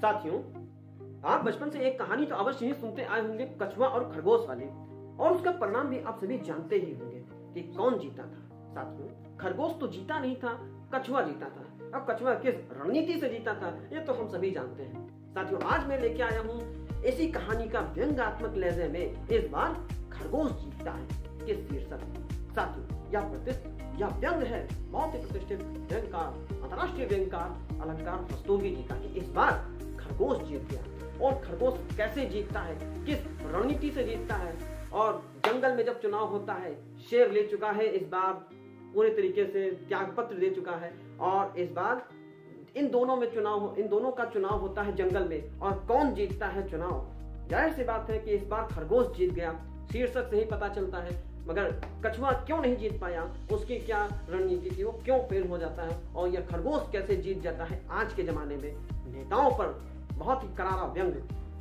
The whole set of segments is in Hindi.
साथियों, आप बचपन से एक कहानी तो अवश्य ही सुनते आए होंगे, कछुआ और खरगोश वाली, और उसका परिणाम भी आप सभी जानते ही होंगे कि कौन जीता था। साथियों, खरगोश तो जीता नहीं था, कछुआ जीता था। अब कछुआ किस रणनीति से जीता था ये तो हम सभी जानते हैं। साथियों, आज मैं लेके आया हूँ इसी कहानी का व्यंग्यात्मक लहजे में, इस बार खरगोश जीतता है के शीर्षक। साथियों, यह व्यंग है बहुत ही प्रतिष्ठित व्यंगकार, अंतरराष्ट्रीय व्यंगकार अलंकार रस्तोगी जी का, कि इस बार खरगोश जीत गया। और खरगोश कैसे जीतता है, किस रणनीति से जीतता है, और जंगल में जब चुनाव होता है, शेर ले चुका है इस बार, पूरे तरीके से त्याग पत्र दे चुका है, और इस बार इन दोनों का चुनाव होता है जंगल में, और कौन जीतता है चुनाव। जाहिर सी बात है कि इस बार खरगोश जीत गया, शीर्षक से ही पता चलता है। मगर कछुआ क्यों नहीं जीत पाया, उसकी क्या रणनीति थी, वो क्यों फेल हो जाता है, और यह खरगोश कैसे जीत जाता है आज के जमाने में नेताओं पर बहुत ही करारा व्यंग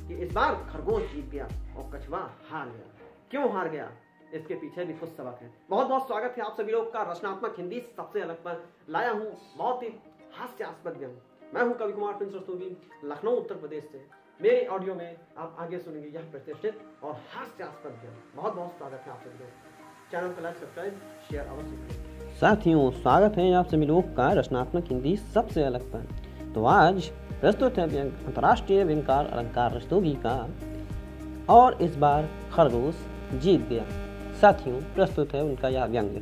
कि इस बार खरगोश जीत गया और कछुआ हार गया। क्यों हार गया, इसके पीछे भी कुछ सबक है। बहुत बहुत स्वागत है आप सभी लोग का रचनात्मक हिंदी सबसे अलग पर। लाया हूँ बहुत ही हास्यास्पद व्यंग। मैं हूँ कवि कुमार प्रिंस रस्तोगी, लखनऊ उत्तर प्रदेश से। मेरे ऑडियो में आप आगे सुनेंगे यह प्रतिष्ठित और हास्यास्पद व्यंग। बहुत बहुत स्वागत है आप सभी लोग। चैनल को लाइक, सब्सक्राइब, शेयर अवश्य करें। साथियों, स्वागत है आप सभी लोग का रचनात्मक हिंदी सबसे अलग पर। तो आज प्रस्तुत है व्यंग अंतरराष्ट्रीय व्यंगकार अलंकार रस्तोगी का, और इस बार खरगोश जीत गया। साथियों, प्रस्तुत है उनका यह व्यंग।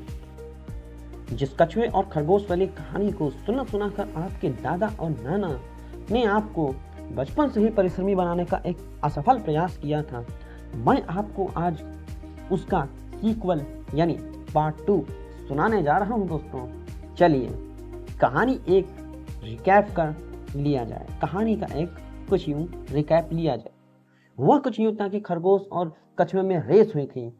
जिस कछुए और खरगोश वाली कहानी को सुना कर आपके दादा और नाना ने आपको बचपन से ही परिश्रमी बनाने का एक असफल प्रयास किया था, मैं आपको आज उसका सीक्वल यानी पार्ट 2 सुनाने जा रहा हूं। दोस्तों, चलिए कहानी एक रिकैप कर लिया जाए। कहानी का एक कुछ यूं रिकैप लिया जाए। वह कुछ यूं था कि खरगोश और कछुए में रेस हुई थी,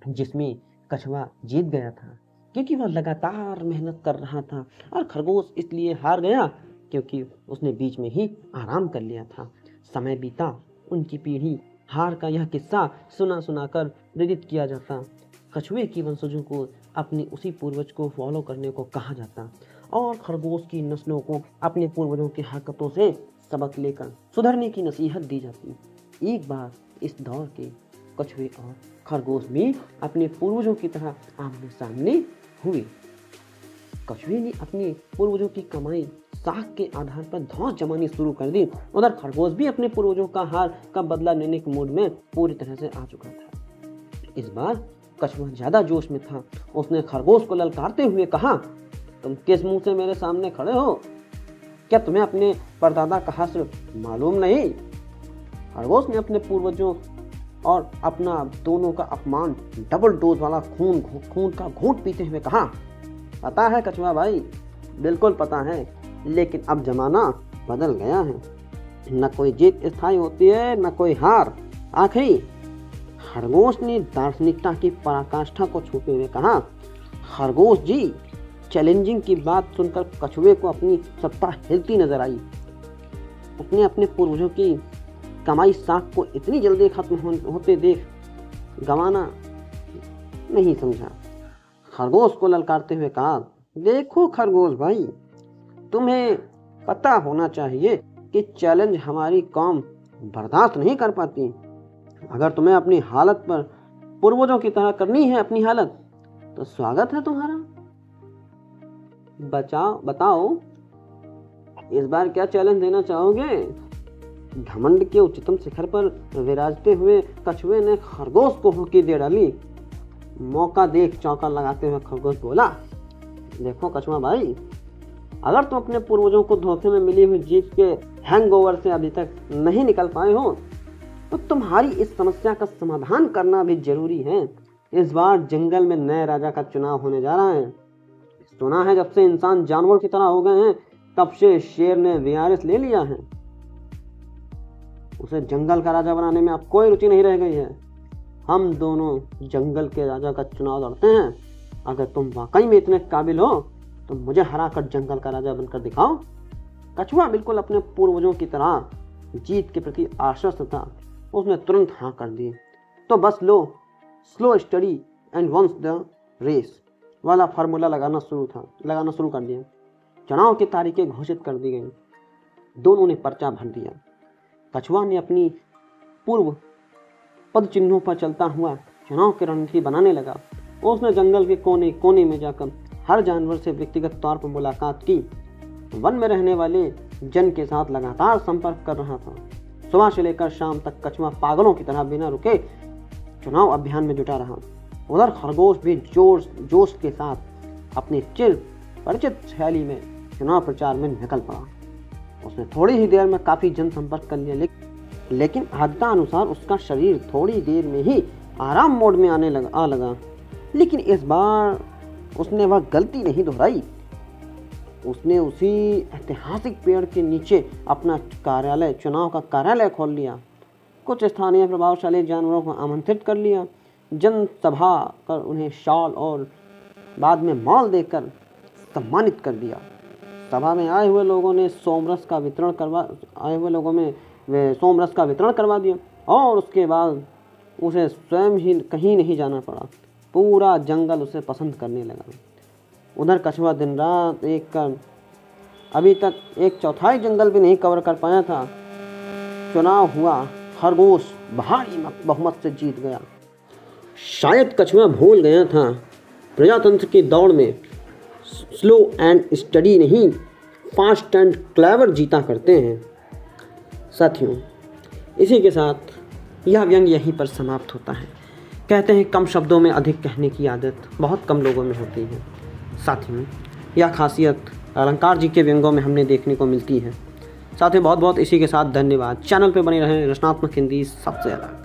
जिसमें कछुआ जीत गया था क्योंकि वह लगातार मेहनत कर रहा था, और खरगोश इसलिए हार गया क्योंकि उसने बीच में ही आराम कर लिया था। समय बीता, उनकी पीढ़ी हार का यह किस्सा सुना कर प्रेरित किया जाता। कछुए की वंशजों को अपने उसी पूर्वज को फॉलो करने को कहा जाता, और खरगोश की नस्लों को अपने पूर्वजों की हरकतों से सबक लेकर सुधरने की नसीहत दी जाती। एक बार इस दौर के कछुए और खरगोश भी अपने पूर्वजों की तरह आमने सामने हुए। कछुए ने अपने पूर्वजों की कमाई साख के आधार पर धौंस जमानी शुरू कर दी। उधर खरगोश भी अपने पूर्वजों का हार का बदला लेने के मूड में पूरी तरह से आ चुका था। इस बार कछुआ ज्यादा जोश में था। उसने खरगोश को ललकारते हुए कहा, तुम किस मुंह से मेरे सामने खड़े हो? क्या तुम्हें अपने परदादा का हश्र मालूम नहीं? खरगोश ने अपने पूर्वजों और अपना दोनों का अपमान डबल डोज वाला खून का घूंट पीते हुए कहा, पता है कछुआ भाई, बिल्कुल पता है, लेकिन अब जमाना बदल गया है। न कोई जीत स्थायी होती है, न कोई हार आखिरी। खरगोश ने दार्शनिकता की पराकाष्ठा को छूते हुए कहा। खरगोश जी, चैलेंजिंग की बात सुनकर कछुए को अपनी सत्ता हिलती नजर आई। उसने अपने पूर्वजों की कमाई साख को इतनी जल्दी खत्म होते देख गंवाना नहीं समझा। खरगोश को ललकारते हुए कहा, देखो खरगोश भाई, तुम्हें पता होना चाहिए कि चैलेंज हमारी कौम बर्दाश्त नहीं कर पाती। अगर तुम्हें अपनी हालत पर पूर्वजों की तरह करनी है अपनी हालत, तो स्वागत है तुम्हारा। बताओ इस बार क्या चैलेंज देना चाहोगे? घमंड के उच्चतम शिखर पर विराजते हुए कछुए ने खरगोश को हुक्की दे डाली। मौका देख चौका लगाते हुए खरगोश बोला, देखो कछुआ भाई, अगर तुम अपने पूर्वजों को धोखे में मिली हुई जीत के हैंगओवर से अभी तक नहीं निकल पाए हो, तो तुम्हारी इस समस्या का समाधान करना भी जरूरी है। इस बार जंगल में नए राजा का चुनाव होने जा रहा है। सुना है जब से इंसान जानवर की तरह हो गए हैं, तब से शेर ने वीआरएस ले लिया है। उसे जंगल का राजा बनाने में अब कोई रुचि नहीं रह गई है। हम दोनों जंगल के राजा का चुनाव लड़ते हैं। अगर तुम वाकई में इतने काबिल हो तो मुझे हराकर जंगल का राजा बनकर दिखाओ। कछुआ बिल्कुल अपने पूर्वजों की तरह जीत के प्रति आश्वस्त था। उसने तुरंत हाँ कर दी। तो बस लो, slow steady and wins the race वाला फार्मूला लगाना शुरू कर दिया। चुनाव की तारीखें घोषित कर दी गई। दोनों ने पर्चा भर दिया। कछुआ ने अपनी पूर्व पद चिन्हों पर चलता हुआ चुनाव की रणनीति बनाने लगा। उसने जंगल के कोने कोने में जाकर हर जानवर से व्यक्तिगत तौर पर मुलाकात की। वन में रहने वाले जन के साथ लगातार संपर्क कर रहा था। सुबह से लेकर शाम तक कछुआ पागलों की तरह बिना रुके चुनाव अभियान में जुटा रहा। उधर खरगोश भी जोश के साथ अपनी चिर परिचित शैली में चुनाव प्रचार में निकल पड़ा। उसने थोड़ी ही देर में काफी जनसंपर्क कर लिया, लेकिन आदता अनुसार उसका शरीर थोड़ी देर में ही आराम मोड में आ लगा। लेकिन इस बार उसने वह गलती नहीं दोहराई। उसने उसी ऐतिहासिक पेड़ के नीचे अपना चुनाव का कार्यालय खोल लिया। कुछ स्थानीय प्रभावशाली जानवरों को आमंत्रित कर लिया। जनसभा कर उन्हें शॉल और बाद में माल देकर सम्मानित कर दिया। सभा में आए हुए लोगों ने सोमरस का वितरण करवा दिया और उसके बाद उसे स्वयं ही कहीं नहीं जाना पड़ा। पूरा जंगल उसे पसंद करने लगा। उधर कछुआ दिन रात एक कर अभी तक 1/4 जंगल भी नहीं कवर कर पाया था। चुनाव हुआ, खरगोश भारी बहुमत से जीत गया। शायद कछुआ भूल गया था, प्रजातंत्र की दौड़ में स्लो एंड स्टडी नहीं, फास्ट एंड क्लेवर जीता करते हैं। साथियों, इसी के साथ यह व्यंग्य यहीं पर समाप्त होता है। कहते हैं कम शब्दों में अधिक कहने की आदत बहुत कम लोगों में होती है। साथियों, यह खासियत अलंकार जी के व्यंगों में हमने देखने को मिलती है। साथियों, बहुत बहुत इसी के साथ धन्यवाद। चैनल पे बने रहें। रचनात्मक हिंदी सबसे अलग।